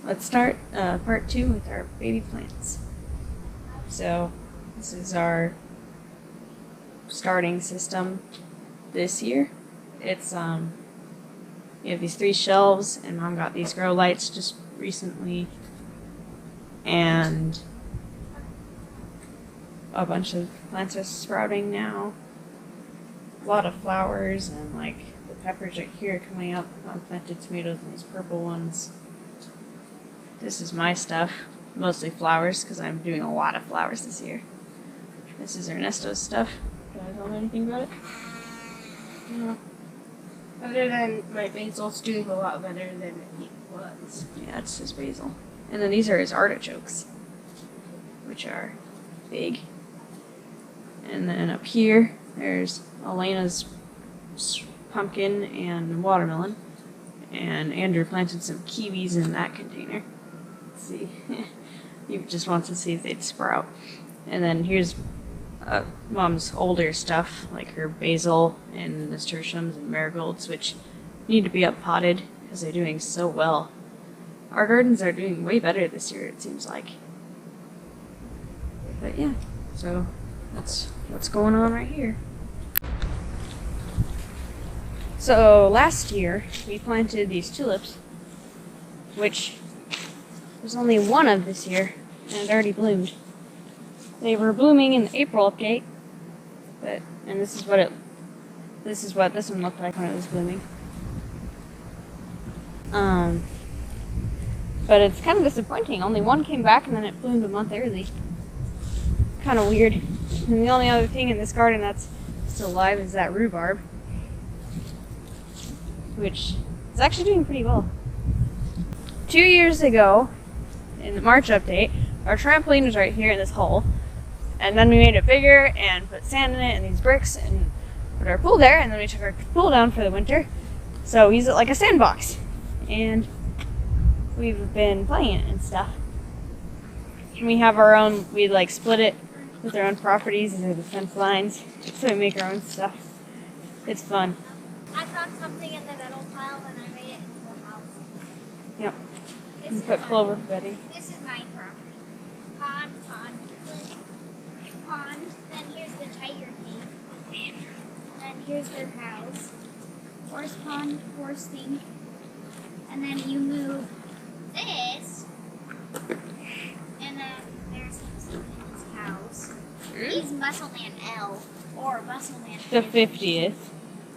let's start part 2 with our baby plants. So this is our starting system this year. It's we have these 3 shelves, and Mom got these grow lights just recently, and a bunch of plants are sprouting now. A lot of flowers, and like the peppers right here coming up. I planted tomatoes and these purple ones. This is my stuff, mostly flowers, because I'm doing a lot of flowers this year. This is Ernesto's stuff. Do I tell him anything about it? No. Other than my basil's doing a lot better than it was. Yeah, it's his basil. And then these are his artichokes, which are big. And then up here, there's Elena's pumpkin and watermelon. And Andrew planted some kiwis in that container. Let's see. He just wants to see if they'd sprout. And then here's Mom's older stuff, like her basil and nasturtiums and marigolds, which need to be up potted because they're doing so well. Our gardens are doing way better this year, it seems like. But yeah, so that's what's going on right here. So last year we planted these tulips, which there's only one of this year, and it already bloomed. They were blooming in the April update, and this is what this one looked like when it was blooming. But it's kind of disappointing. Only one came back, and then it bloomed a month early. Kind of weird. And the only other thing in this garden that's still alive is that rhubarb, which is actually doing pretty well. 2 years ago, in the March update, our trampoline was right here in this hole. And then we made it bigger and put sand in it and these bricks and put our pool there, and then we took our pool down for the winter. So we use it like a sandbox. And we've been playing it and stuff. And we have our own, we like split it with our own properties. These are the fence lines. So we make our own stuff. It's fun. I found something in the metal pile and I made it into a house. Yep. You put clover bedding. This is my property. Pond. Then here's the tiger thing. Then here's their house. Horse pond, horse thing. And then you move this. And then there's his house. He's Muscleman L. Or Muscleman The 50th.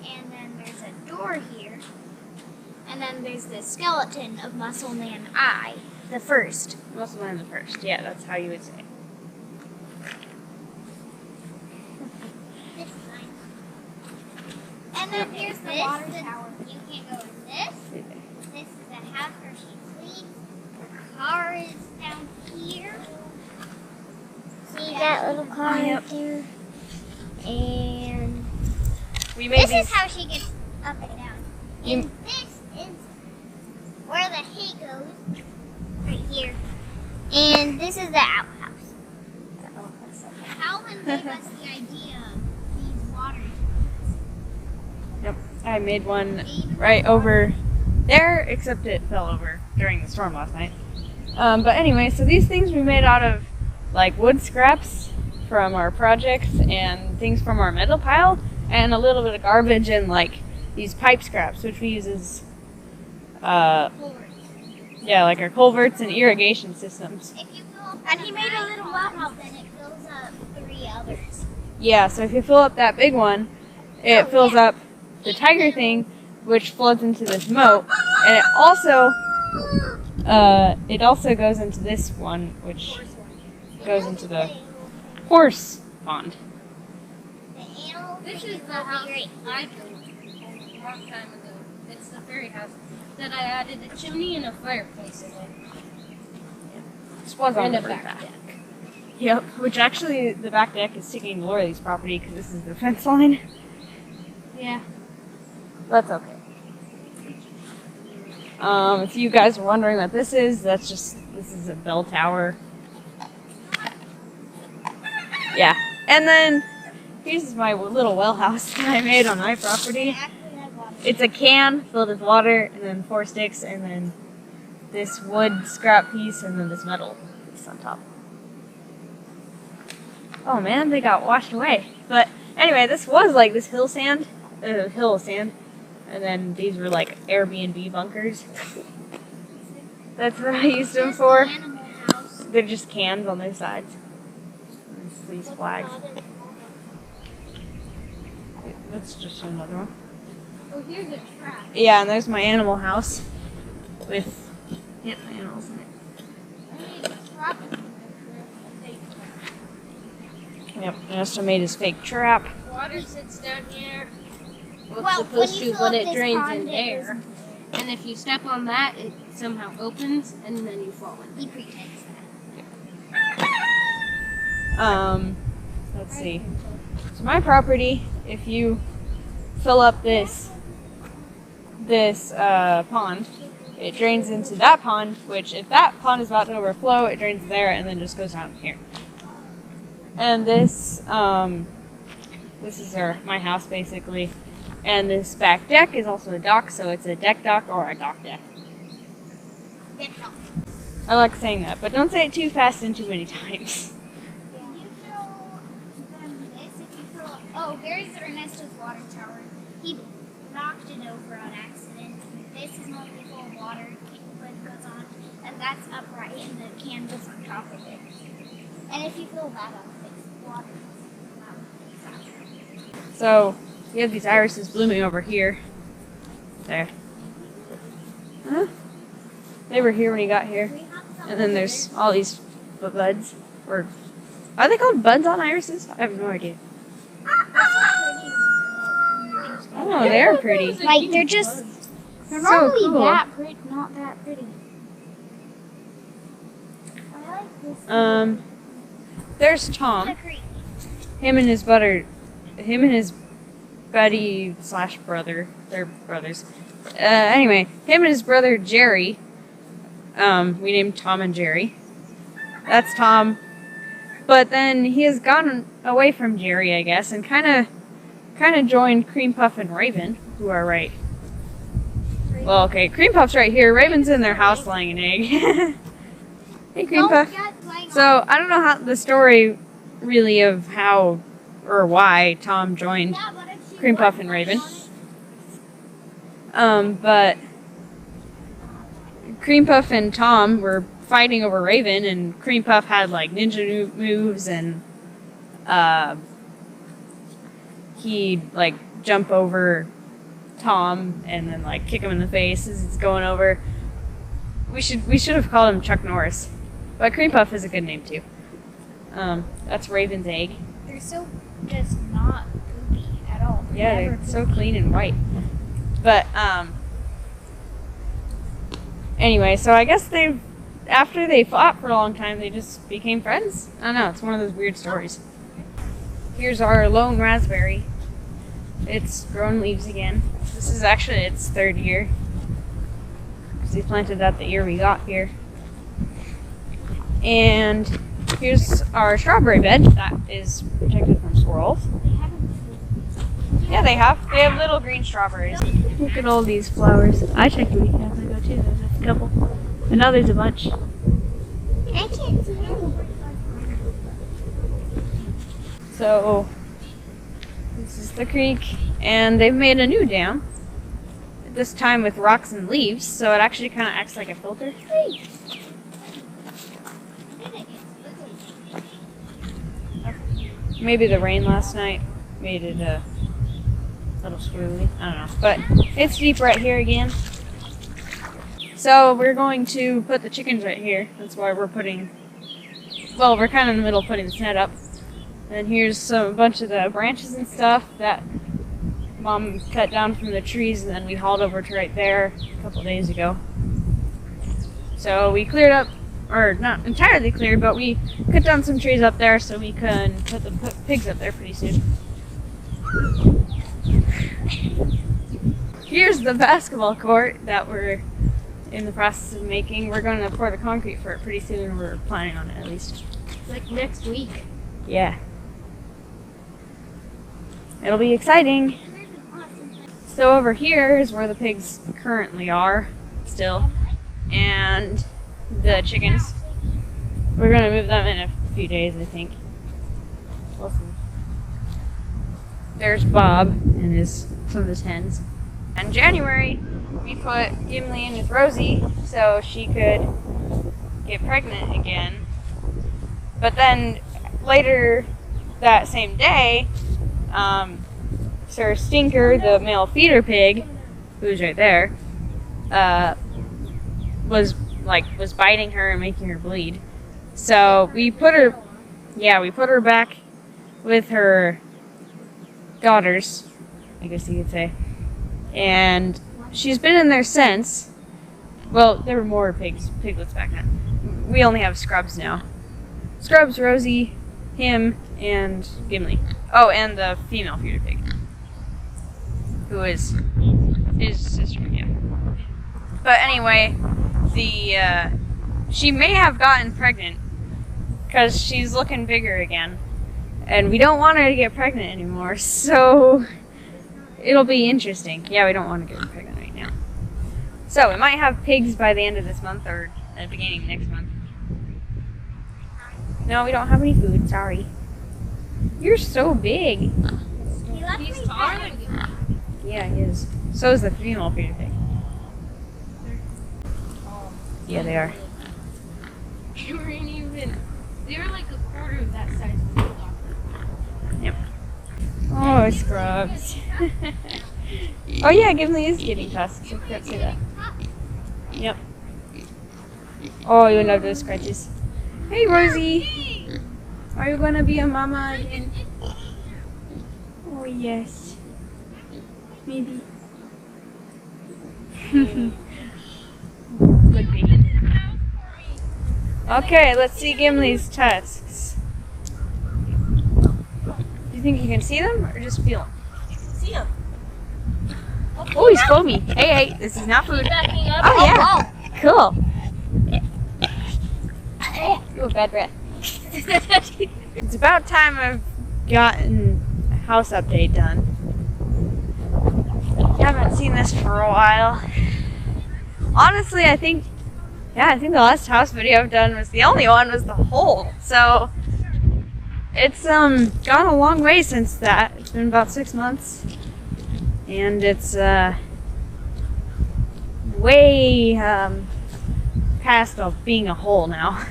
And then there's a door here. And then there's the skeleton of Muscleman I, the first. Muscleman the first. Yeah, that's how you would say it. This is mine. And then here's the water tower. You can go in this. This is the house where she sleeps. The car is down here. See that little car right there? And We made this these. is how she gets up and down. And this is where the hay goes. Right here. And this is the outhouse. Calvin gave us the idea of these water Yep, I made one right over there, except it fell over during the storm last night. But anyway, so these things we made out of like wood scraps from our projects and things from our metal pile, and a little bit of garbage and like these pipe scraps, which we use as like our culverts and irrigation systems. If you fill up and he made a little well house, then it fills up 3 others. Yeah, so if you fill up that big one, it fills up the tiger thing, which floods into this moat, and it also goes into this one, which goes into the horse pond. The animals This think is it the will be house great. I built a long time ago. It's the fairy house that I added a chimney and a fireplace in it. This was on And the a first back deck. deck. Yep, which actually the back deck is taking Laurie's property because this is the fence line. Yeah. That's okay. If you guys are wondering what this is a bell tower. Yeah, and then here's my little well house that I made on my property. It's a can filled with water and then 4 sticks and then this wood scrap piece and then this metal piece on top. Oh man, they got washed away. But anyway, this was like this hill of sand, and then these were like Airbnb bunkers. That's what I used them Here's for. the animal house. They're just cans on their sides. These flags. That's just another one. Oh, here's a trap. Yeah, and there's my animal house with animals in it. There's a trap in there. Yep, Nesta made his fake trap. Water sits down here. Well, Well, it's supposed when you to, fill but up it this drains pond, in it air. And if you step on that, it somehow opens, and then you fall in. He pretends Let's see. So my property, if you fill up this pond, it drains into that pond, which if that pond is about to overflow, it drains there and then just goes down here. And this is my house basically. And this back deck is also a dock, so it's a deck dock or a dock deck. that. I like saying that, but don't say it too fast and too many times. You throw them this if you throw. Oh, here's Ernesto's water tower. He knocked it over on accident. This is mostly full of water. Lid goes on, and that's upright, and the can goes on top of it. And if you fill that up, it's water. So we have these irises blooming over here. There. Huh? They were here when he got here. And then there's all these buds. Or are they called buds on irises? I have no idea. Oh, they're pretty. Like they're just. They're So not really cool. that pretty. Not that pretty. I like this. There's Tom. Him and his buddy / brother. They're brothers. Anyway, him and his brother Jerry. We named Tom and Jerry. That's Tom. But then he has gone away from Jerry, I guess, and kind of joined Cream Puff and Raven, who are right. Well, okay, Cream Puff's right here. Raven's in their house laying an egg. Hey, Cream Puff. So I don't know how the story really of how or why Tom joined Cream Puff and Raven. But Cream Puff and Tom were fighting over Raven, and Cream Puff had like ninja moves, and he'd like jump over Tom and then like kick him in the face as he's going over. We should have called him Chuck Norris, but Cream Puff is a good name too. That's Raven's egg. They're so just not poopy at all. Yeah, they're so clean and white. But anyway, so I guess after they fought for a long time, they just became friends. I don't know, it's one of those weird stories. Here's our lone raspberry. It's grown leaves again. This is actually its 3rd year, because we planted that the year we got here. And here's our strawberry bed that is protected from squirrels. Yeah, they have. They have little green strawberries. Look at all these flowers. I checked the weekend as I go too. There's a couple. And now there's a bunch. I can't see any. So, this is the creek. And they've made a new dam. This time with rocks and leaves. So it actually kind of acts like a filter. Maybe the rain last night made it a little swirly. I don't know. But it's deep right here again. So we're going to put the chickens right here. That's why we're putting... Well, we're kind of in the middle of putting this net up. And here's a bunch of the branches and stuff that Mom cut down from the trees, and then we hauled over to right there a couple days ago. So we cleared up, or not entirely cleared, but we cut down some trees up there so we can put the pigs up there pretty soon. Here's the basketball court that we're in the process of making. We're going to pour the concrete for it pretty soon. We're planning on it at least. Like next week. Yeah. It'll be exciting. So over here is where the pigs currently are, still. and the chickens. We're gonna move them in a few days, I think. We'll see. There's Bob and some of his hens. In January, we put Gimli in with Rosie so she could get pregnant again. But then later that same day, Sir Stinker, the male feeder pig, who's right there, was biting her and making her bleed. So we put her back with her daughters, I guess you could say. And she's been in there since. Well, there were more piglets back then. We only have Scrubs now. Scrubs, Rosie, him, and Gimli. Oh, and the female feeder pig, who is his sister, yeah. But anyway, she may have gotten pregnant because she's looking bigger again, and we don't want her to get pregnant anymore. So it'll be interesting. Yeah, we don't want to get her pregnant right now. So we might have pigs by the end of this month or at the beginning of next month. No, we don't have any food. Sorry. You're so big. He's taller than you. Yeah, he is. So is the female feeder pig. Yeah, they are. They weren't even. They were like a quarter of that size. Yep. Oh, Scrubs. Oh yeah, Gimli is getting tusks. I forgot to say that. Yep. Oh, you love those scratches. Hey, Rosie. Are you gonna be a mama again? Oh yes. Maybe. Good baby. Okay, let's see Gimli's tusks. Do you think you can see them or just feel them? See him. Oh, he's foamy. Hey, this is not food. Backing up. Oh yeah. Cool. Ooh, bad breath. It's about time I've gotten a house update done. Haven't seen this for a while. Honestly, I think the last house video I've done was the hole. So it's gone a long way since that. It's been about 6 months, and it's way past of being a hole now.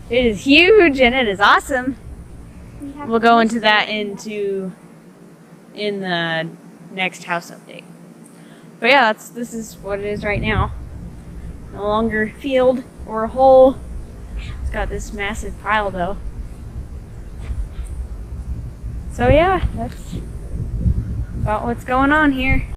It is huge and it is awesome. We'll go into that in the next house update. But yeah, this is what it is right now. No longer a field or a hole. It's got this massive pile though. So yeah, that's about what's going on here.